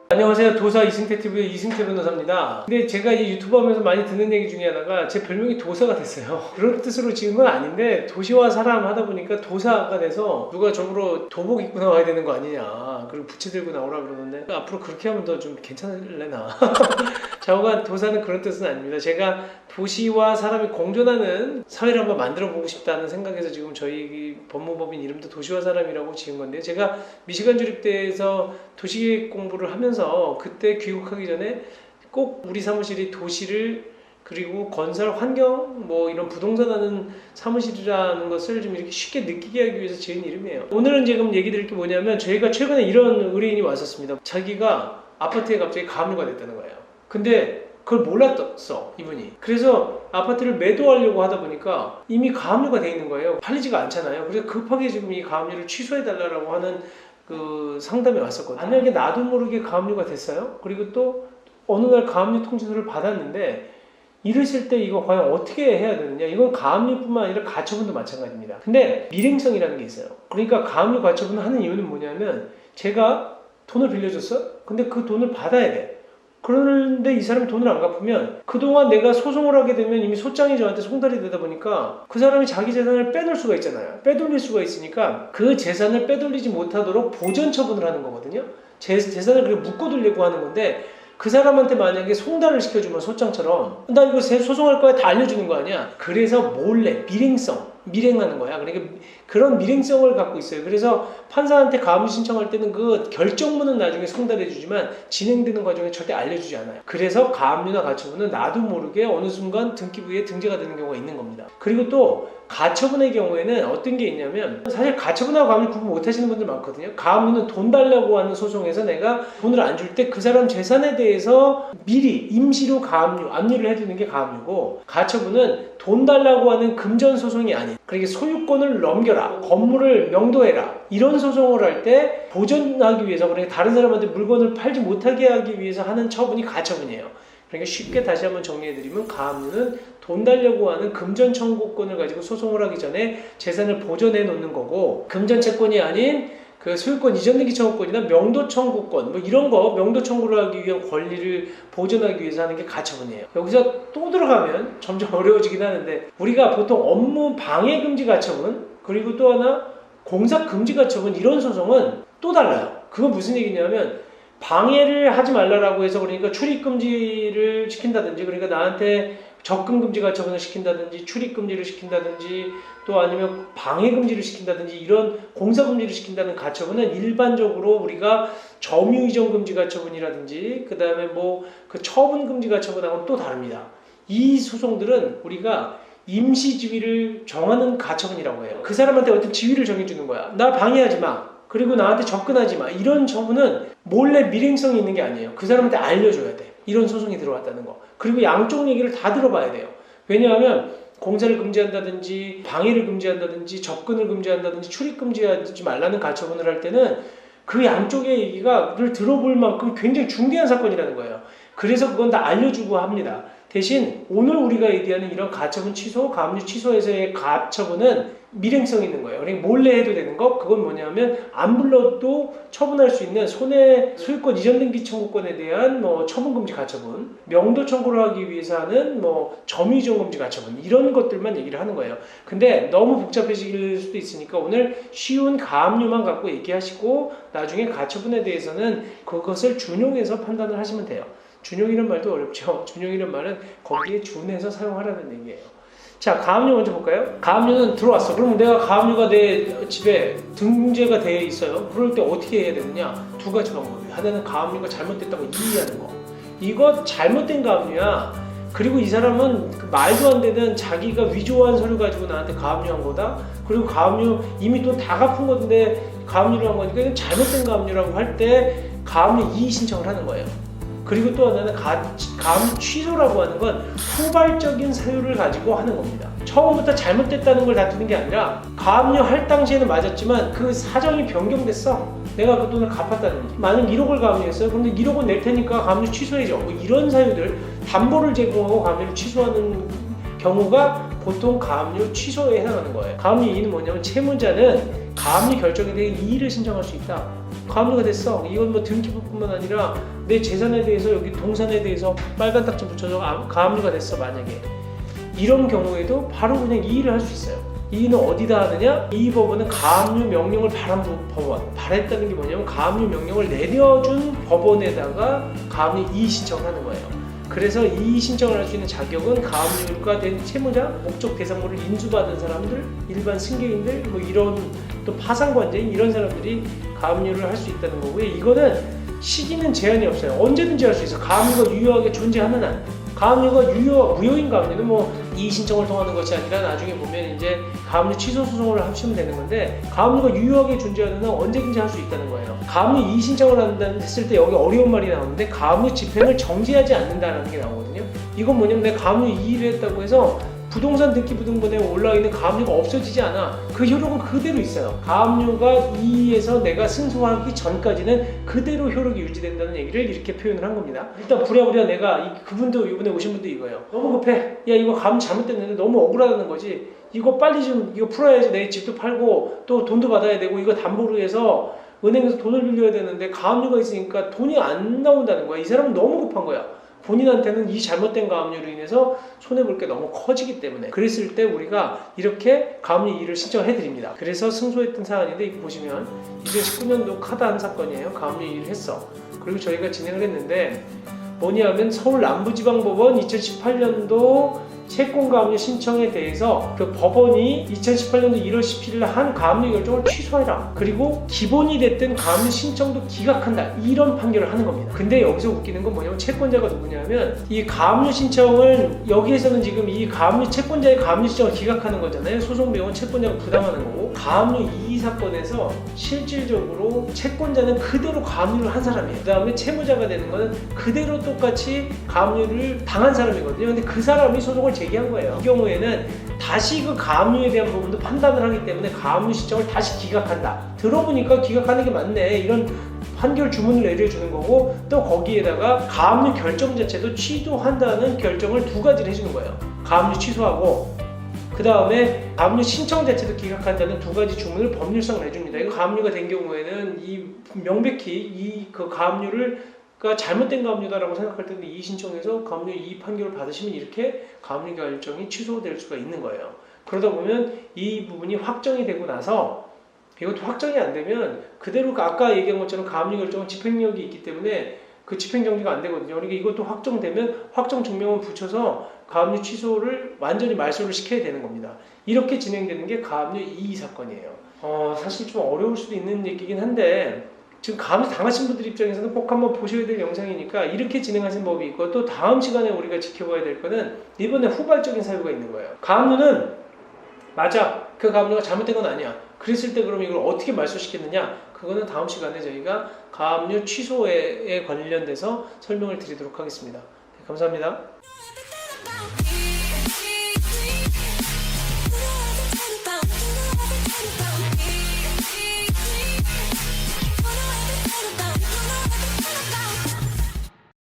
안녕하세요. 도사 이승태TV의 이승태 변호사입니다. 근데 제가 이 유튜브 하면서 많이 듣는 얘기 중에 하나가 제 별명이 도사가 됐어요. 그런 뜻으로 지은 건 아닌데 도시와 사람 하다 보니까 도사가 돼서 누가 저보러 도복 입고 나와야 되는 거 아니냐, 그리고 부채 들고 나오라 그러는데 앞으로 그렇게 하면 더 좀 괜찮을래나. 좌우간 도사는 그런 뜻은 아닙니다. 제가 도시와 사람이 공존하는 사회를 한번 만들어 보고 싶다는 생각에서 지금 저희 법무법인 이름도 도시와 사람이라고 지은 건데, 제가 미시간 주립대에서 도시계획 공부를 하면서 그때 귀국하기 전에 꼭 우리 사무실이 도시를, 그리고 건설 환경, 뭐 이런 부동산 하는 사무실이라는 것을 좀 이렇게 쉽게 느끼게 하기 위해서 지은 이름이에요. 오늘은 지금 얘기 드릴 게 뭐냐면, 저희가 최근에 이런 의뢰인이 왔었습니다. 자기가 아파트에 갑자기 가압류가 됐다는 거예요. 근데 그걸 몰랐어, 이분이. 그래서 아파트를 매도하려고 하다 보니까 이미 가압류가 돼 있는 거예요. 팔리지가 않잖아요. 그래서 급하게 지금 이 가압류를 취소해달라고 하는 그 상담이 왔었거든요. 만약에 나도 모르게 가압류가 됐어요. 그리고 또 어느 날 가압류 통지서를 받았는데, 이러실 때 이거 과연 어떻게 해야 되느냐. 이건 가압류뿐만 아니라 가처분도 마찬가지입니다. 근데 밀행성이라는 게 있어요. 그러니까 가압류 가처분을 하는 이유는 뭐냐면, 제가 돈을 빌려줬어? 근데 그 돈을 받아야 돼. 그런데 이 사람이 돈을 안 갚으면 그동안 내가 소송을 하게 되면 이미 소장이 저한테 송달이 되다 보니까 그 사람이 자기 재산을 빼놓을 수가 있잖아요. 빼돌릴 수가 있으니까 그 재산을 빼돌리지 못하도록 보전 처분을 하는 거거든요. 재산을 그렇게 묶어두려고 하는 건데, 그 사람한테 만약에 송달을 시켜주면 소장처럼 나 이거 소송할 거야 다 알려주는 거 아니야. 그래서 몰래 밀행하는 거야. 그러니까 그런 밀행성을 갖고 있어요. 그래서 판사한테 가압류 신청할 때는 그 결정문은 나중에 송달해 주지만 진행되는 과정에 절대 알려주지 않아요. 그래서 가압류나 가처분은 나도 모르게 어느 순간 등기부에 등재가 되는 경우가 있는 겁니다. 그리고 또 가처분의 경우에는 어떤 게 있냐면, 사실 가처분하고 가압류 구분 못 하시는 분들 많거든요. 가압류는 돈 달라고 하는 소송에서 내가 돈을 안 줄 때 그 사람 재산에 대해서 미리 임시로 압류를 해두는 게 가압류고, 가처분은 돈 달라고 하는 금전 소송이 아닌, 그러니까 소유권을 넘겨라, 건물을 명도해라, 이런 소송을 할 때 보전하기 위해서, 그러니까 다른 사람한테 물건을 팔지 못하게 하기 위해서 하는 처분이 가처분이에요. 그러니까 쉽게 다시 한번 정리해드리면, 가압류는 돈 달려고 하는 금전 청구권을 가지고 소송을 하기 전에 재산을 보전해 놓는 거고, 금전 채권이 아닌 그 소유권 이전 등기 청구권이나 명도 청구권, 뭐 이런 거, 명도 청구를 하기 위한 권리를 보존하기 위해서 하는 게 가처분이에요. 여기서 또 들어가면 점점 어려워지긴 하는데, 우리가 보통 업무 방해 금지 가처분, 그리고 또 하나 공사 금지 가처분, 이런 소송은 또 달라요. 그건 무슨 얘기냐면, 방해를 하지 말라라고 해서, 그러니까 출입 금지를 시킨다든지, 그러니까 나한테 접근 금지 가처분을 시킨다든지, 출입 금지를 시킨다든지, 또 아니면 방해 금지를 시킨다든지, 이런 공사 금지를 시킨다는 가처분은 일반적으로 우리가 점유 이전 금지 가처분이라든지, 그 다음에 뭐 그 처분 금지 가처분하고는 또 다릅니다. 이 소송들은 우리가 임시 지위를 정하는 가처분이라고 해요. 그 사람한테 어떤 지위를 정해주는 거야. 나 방해하지 마, 그리고 나한테 접근하지 마. 이런 처분은 몰래 밀행성이 있는 게 아니에요. 그 사람한테 알려줘야 돼. 이런 소송이 들어왔다는 거. 그리고 양쪽 얘기를 다 들어봐야 돼요. 왜냐하면 공사를 금지한다든지, 방해를 금지한다든지, 접근을 금지한다든지, 출입 금지하지 말라는 가처분을 할 때는 그 양쪽의 얘기를 들어볼 만큼 굉장히 중대한 사건이라는 거예요. 그래서 그건 다 알려주고 합니다. 대신 오늘 우리가 얘기하는 이런 가처분 취소, 가압류 취소에서의 가처분은 밀행성이 있는 거예요. 그러니까 몰래 해도 되는 거, 그건 뭐냐면 안 불러도 처분할 수 있는 소유권 이전 등기 청구권에 대한 뭐 처분 금지 가처분, 명도 청구를 하기 위해서 하는 뭐 점유 이전 금지 가처분, 이런 것들만 얘기를 하는 거예요. 근데 너무 복잡해질 수도 있으니까 오늘 쉬운 가압류만 갖고 얘기하시고, 나중에 가처분에 대해서는 그것을 준용해서 판단을 하시면 돼요. 준용이라는 말도 어렵죠. 준용이라는 말은 거기에 준해서 사용하라는 얘기예요. 자, 가압류 먼저 볼까요? 가압류는 들어왔어. 그러면 내가 가압류가 내 집에 등재가 되어 있어요. 그럴 때 어떻게 해야 되느냐? 두 가지 방법이에요. 하나는 가압류가 잘못됐다고 이의하는 거. 이거 잘못된 가압류야. 그리고 이 사람은 말도 안 되는 자기가 위조한 서류 가지고 나한테 가압류한 거다. 그리고 가압류 이미 돈 다 갚은 건데 가압류를 한 거니까 이건 잘못된 가압류라고 할 때 가압류 이의 신청을 하는 거예요. 그리고 또 하나는 가압류 취소라고 하는 건 후발적인 사유를 가지고 하는 겁니다. 처음부터 잘못됐다는 걸 다투는 게 아니라, 가압류 할 당시에는 맞았지만 그 사정이 변경됐어. 내가 그 돈을 갚았다든지, 만약 1억을 가압류했어요. 그런데 1억 원 낼 테니까 가압류 취소해줘. 뭐 이런 사유들, 담보를 제공하고 가압류를 취소하는 경우가 보통 가압류 취소에 해당하는 거예요. 가압류 이의는 뭐냐면 채무자는 가압류 결정에 대해 이의를 신청할 수 있다. 가압류가 됐어. 이건 뭐 등기부뿐만 아니라 내 재산에 대해서 여기 동산에 대해서 빨간 딱지 붙여서 가압류가 됐어. 만약에 이런 경우에도 바로 그냥 이의를 할 수 있어요. 이의는 어디다 하느냐? 이 법원은 가압류 명령을 바란 법원. 바랬다는 게 뭐냐면 가압류 명령을 내려준 법원에다가 가압류 이의 신청을 하는 거예요. 그래서 이의 신청을 할 수 있는 자격은 가압류가 된 채무자, 목적 대상물을 인수받은 사람들, 일반 승계인들, 뭐 이런 또 파산관제인 이런 사람들이 가압류를 할 수 있다는 거고요. 이거는 시기는 제한이 없어요. 언제든지 할 수 있어. 가압류가 유효하게 존재하는 한. 가압류가 무효인 가압류는 뭐 이의 신청을 통하는 것이 아니라 나중에 보면 이제 가압류 취소 소송을 하시면 되는 건데 가압류가 유효하게 존재하는 한 언제든지 할 수 있다는 거예요. 가압류 이의 신청을 했을 때 여기 어려운 말이 나오는데 가압류 집행을 정지하지 않는다는 게 나오거든요. 이건 뭐냐면 내가 가압류 이의를 했다고 해서 부동산 등기부등본에 올라와 있는 가압류가 없어지지 않아. 그 효력은 그대로 있어요. 가압류가 이의에서 내가 승소하기 전까지는 그대로 효력이 유지된다는 얘기를 이렇게 표현을 한 겁니다. 일단 부랴부랴 내가 그분도 이번에 오신 분도 이거예요. 너무 급해. 야 이거 가압류 잘못됐는데 너무 억울하다는 거지. 이거 빨리 좀 이거 풀어야지. 내 집도 팔고 또 돈도 받아야 되고 이거 담보로 해서 은행에서 돈을 빌려야 되는데 가압류가 있으니까 돈이 안 나온다는 거야. 이 사람은 너무 급한 거야. 본인한테는 이 잘못된 가압류로 인해서 손해볼 게 너무 커지기 때문에 그랬을 때 우리가 이렇게 가압류 이의를 신청해 드립니다. 그래서 승소했던 사안인데 이거 보시면 2019년도 카드 한 사건이에요. 가압류 이의를 했어. 그리고 저희가 진행을 했는데 뭐냐면 서울 남부지방법원 2018년도 채권 가압류 신청에 대해서 그 법원이 2018년도 1월 17일 한 가압류 결정을 취소해라. 그리고 기본이 됐던 가압류 신청도 기각한다. 이런 판결을 하는 겁니다. 근데 여기서 웃기는 건 뭐냐면 채권자가 누구냐면 이 가압류 신청을 여기에서는 지금 이 가압류 채권자의 가압류 신청을 기각하는 거잖아요. 소송 비용은 채권자가 부담하는 거고 가압류 이의 사건에서 실질적으로 채권자는 그대로 가압류를 한 사람이에요. 그 다음에 채무자가 되는 거는 그대로 똑같이 가압류를 당한 사람이거든요. 근데 그 사람이 소송을 제기한 거예요. 이 경우에는 다시 그 가압류에 대한 부분도 판단을 하기 때문에 가압류 신청을 다시 기각한다. 들어보니까 기각하는 게 맞네. 이런 판결 주문을 내려주는 거고 또 거기에다가 가압류 결정 자체도 취소한다는 결정을 두 가지를 해주는 거예요. 가압류 취소하고 그 다음에 가압류 신청 자체도 기각한다는 두 가지 주문을 법률상 내줍니다. 이거 가압류가 된 경우에는 이 명백히 그 가압류를 잘못된 가압류다라고 생각할 텐데 이의 신청해서 가압류 이의 판결을 받으시면 이렇게 가압류 결정이 취소될 수가 있는 거예요. 그러다 보면 이 부분이 확정이 되고 나서 이것도 확정이 안 되면 그대로 아까 얘기한 것처럼 가압류 결정은 집행력이 있기 때문에 그 집행정지가 안 되거든요. 그러니까 이것도 확정되면 확정 증명을 붙여서 가압류 취소를 완전히 말소를 시켜야 되는 겁니다. 이렇게 진행되는 게 가압류 이의 사건이에요. 사실 좀 어려울 수도 있는 얘기긴 한데 지금 가압류 당하신 분들 입장에서는 꼭 한번 보셔야 될 영상이니까 이렇게 진행하신 법이 있고 또 다음 시간에 우리가 지켜봐야 될 거는 이번에 후발적인 사유가 있는 거예요. 가압류는 맞아. 그 가압류가 잘못된 건 아니야. 그랬을 때 그럼 이걸 어떻게 말소시켰느냐? 그거는 다음 시간에 저희가 가압류 취소에 관련돼서 설명을 드리도록 하겠습니다. 네, 감사합니다.